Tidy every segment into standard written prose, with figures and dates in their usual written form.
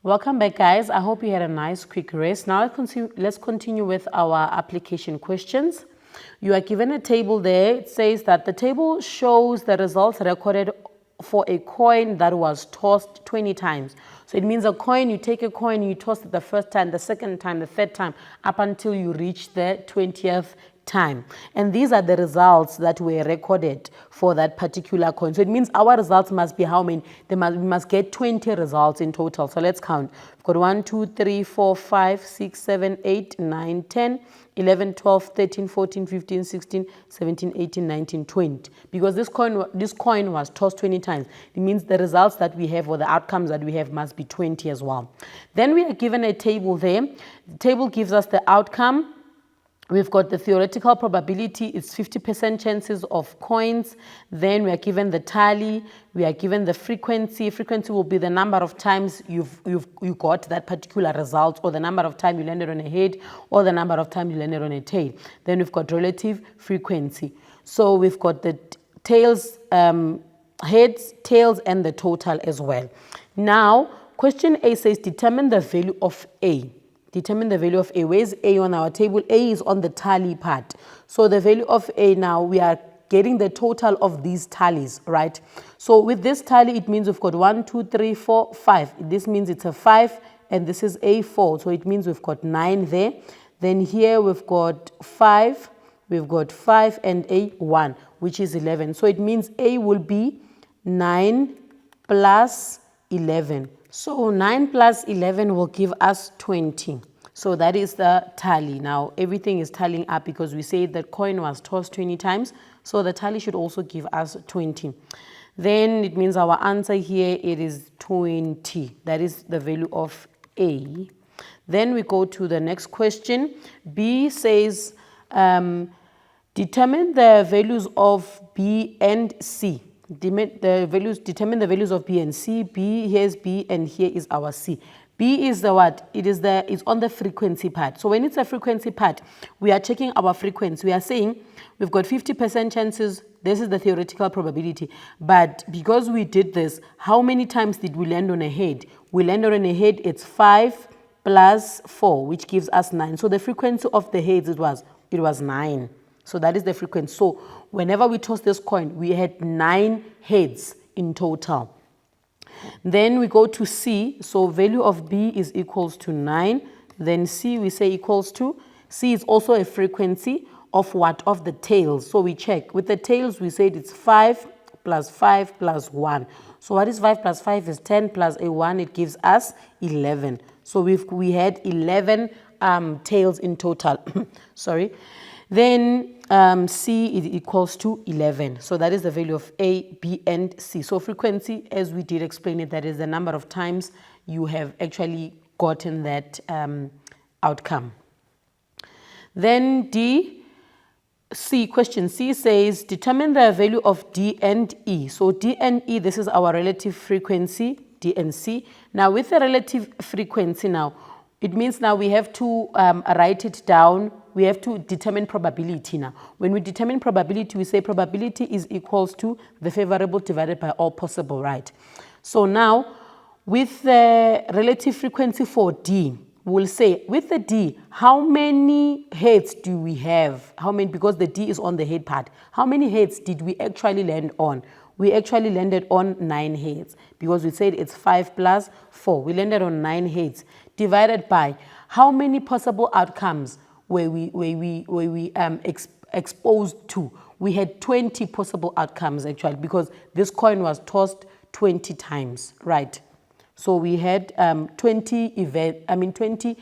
Welcome back, guys. I hope you had a nice quick rest. Now let's continue with our application questions. You are given a table there. It says that the table shows the results recorded for a coin that was tossed 20 times. So it means a coin, you take a coin, you toss it the first time, the second time, the third time, up until you reach the 20th time. And these are the results that were recorded for that particular coin. So it means our results must be how many? We must get 20 results in total. So let's count. We've got 1, 2, 3, 4, 5, 6, 7, 8, 9, 10, 11, 12, 13, 14, 15, 16, 17, 18, 19, 20. Because this coin was tossed 20 times. It means the results that we have or the outcomes that we have must be 20 as well. Then we are given a table there. The table gives us the outcome. We've got the theoretical probability, it's 50% chances of coins. Then we are given the tally, we are given the frequency. Frequency will be the number of times you got that particular result, or the number of times you landed on a head, or the number of times you landed on a tail. Then we've got relative frequency. So we've got the tails, heads, tails, and the total as well. Now, question A says determine the value of A. Determine the value of A. Where's A on our table? A is on the tally part. So the value of A now, we are getting the total of these tallies, right? So with this tally, it means we've got 1, 2, 3, 4, 5. This means it's a 5, and this is A4. So it means we've got 9 there. Then here we've got 5, and A1, which is 11. So it means A will be 9 plus 11. So 9 plus 11 will give us 20. So that is the tally. Now everything is tallying up because we said that coin was tossed 20 times. So the tally should also give us 20. Then it means our answer here, it is 20. That is the value of A. Then we go to the next question. B says, determine the values of B and C. Determine the values of B and C. B, here's B, and here is our C. B is the what? It's on the frequency part. So when it's a frequency part, we are checking our frequency. We are saying we've got 50% chances. This is the theoretical probability. But because we did this, how many times did we land on a head? We landed on a head, it's 5 plus 4, which gives us 9. So the frequency of the heads, it was 9. So that is the frequency. So whenever we toss this coin, we had 9 heads in total. Then we go to C. So value of B is equals to 9. Then C we say equals to, C is also a frequency of what? Of the tails. So we check. With the tails, we said it's 5 plus 5 plus 1. So what is 5 plus 5 is 10 plus a 1. It gives us 11. So we had 11 tails in total. Sorry. Then C is equals to 11. So that is the value of A, B, and C. So frequency, as we did explain it, that is the number of times you have actually gotten that outcome. Then question C says, determine the value of D and E. So D and E, this is our relative frequency, D and C. Now with the relative frequency now, it means now we have to write it down. We have to determine probability now. When we determine probability, we say probability is equals to the favorable divided by all possible, right? So now, with the relative frequency for D, we'll say, with the D, how many heads do we have? How many, because the D is on the head part. How many heads did we actually land on? We actually landed on 9 heads because we said it's 5 plus 4. We landed on 9 heads divided by how many possible outcomes were we exposed to. We had 20 possible outcomes actually because this coin was tossed 20 times, right? So we had 20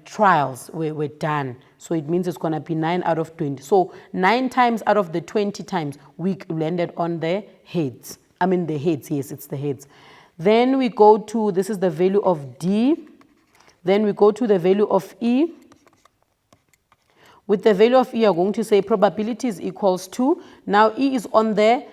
trials were done. So it means it's going to be 9 out of 20. So 9 times out of the 20 times we landed on the heads. The heads, yes, it's the heads. Then we go to, this is the value of D. Then we go to the value of E. With the value of E, you're going to say probability is equals to, now E is on the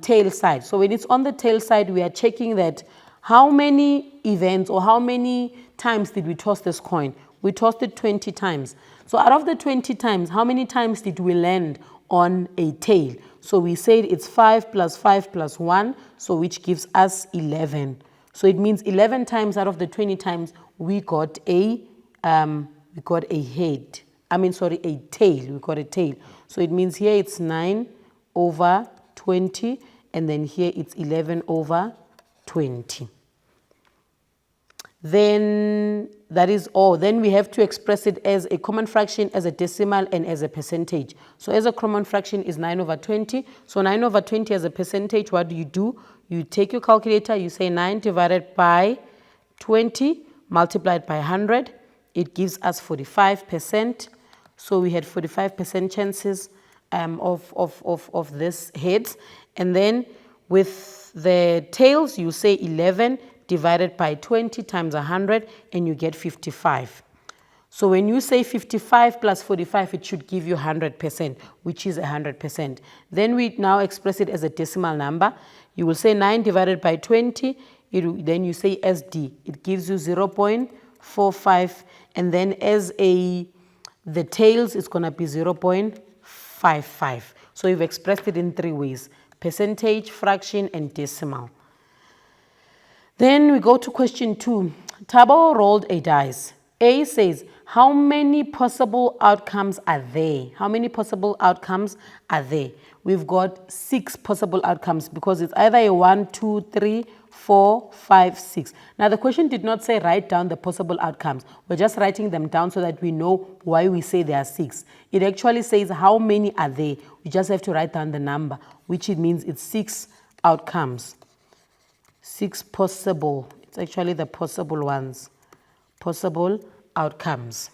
tail side. So when it's on the tail side, we are checking that how many events or how many times did we toss this coin? We tossed it 20 times. So out of the 20 times, how many times did we land on a tail? So we said it's 5 plus 5 plus 1, so which gives us 11. So it means 11 times out of the 20 times we got a head. A tail. We got a tail. So it means here it's 9 over 20, and then here it's 11 over 20. Then that is all. Then we have to express it as a common fraction, as a decimal, and as a percentage. So as a common fraction is 9 over 20. So 9 over 20 as a percentage, what do? You take your calculator, you say 9 divided by 20 multiplied by 100. It gives us 45%. So we had 45% chances of this heads. And then with the tails, you say 11 divided by 20 times 100, and you get 55. So when you say 55 plus 45, it should give you 100%, which is 100%. Then we now express it as a decimal number. You will say 9 divided by 20, then you say SD. It gives you 0.45, and then the tails is going to be 0.55. So you've expressed it in 3 ways: percentage, fraction, and decimal. Then we go to question 2. Thabo rolled a dice. A says, how many possible outcomes are there? How many possible outcomes are there? We've got 6 possible outcomes because it's either a 1, 2, 3, 4, 5, 6. Now the question did not say write down the possible outcomes. We're just writing them down so that we know why we say there are 6. It actually says how many are there. We just have to write down the number, which it means it's 6 outcomes. 6 possible. It's actually the possible ones. Possible outcomes.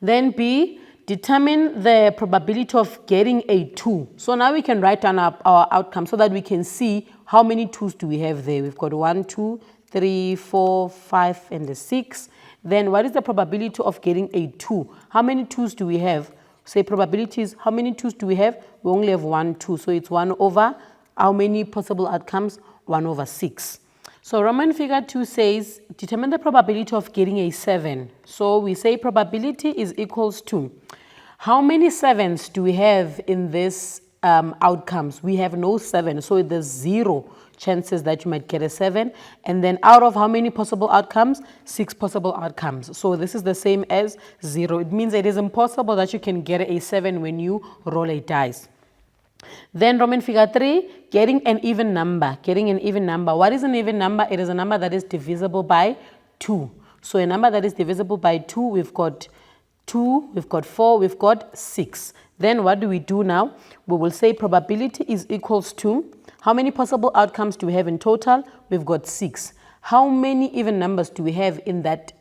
Then B, determine the probability of getting a 2. So now we can write down our outcome so that we can see how many 2s do we have there. We've got 1, 2, 3, 4, 5, and a 6. Then what is the probability of getting a 2? How many 2s do we have? Say probabilities, how many 2s do we have? We only have 1, 2. So it's 1 over how many possible outcomes? 1 over 6. So Roman figure 2 says, determine the probability of getting a 7. So we say probability is equals to, how many 7s do we have in this outcomes? We have no 7, so there's 0 chances that you might get a 7. And then out of how many possible outcomes? 6 possible outcomes. So this is the same as 0. It means it is impossible that you can get a 7 when you roll a dice. Then Roman figure 3, getting an even number. Getting an even number. What is an even number? It is a number that is divisible by 2. So a number that is divisible by 2, we've got 2, we've got 4, we've got 6. Then what do we do now? We will say probability is equals to, how many possible outcomes do we have in total? We've got 6. How many even numbers do we have in that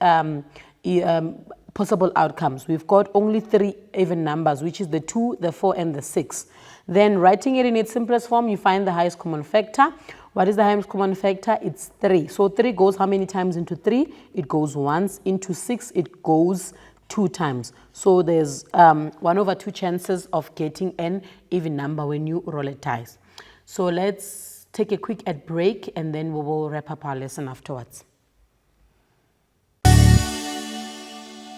possible outcomes? We've got only 3 even numbers, which is the 2, the 4, and the 6. Then writing it in its simplest form, you find the highest common factor. What is the highest common factor? It's 3. So 3 goes how many times into 3? It goes once. Into 6, it goes 2 times. So there's 1 over 2 chances of getting an even number when you roll a dice. So let's take a quick ad break, and then we will wrap up our lesson afterwards.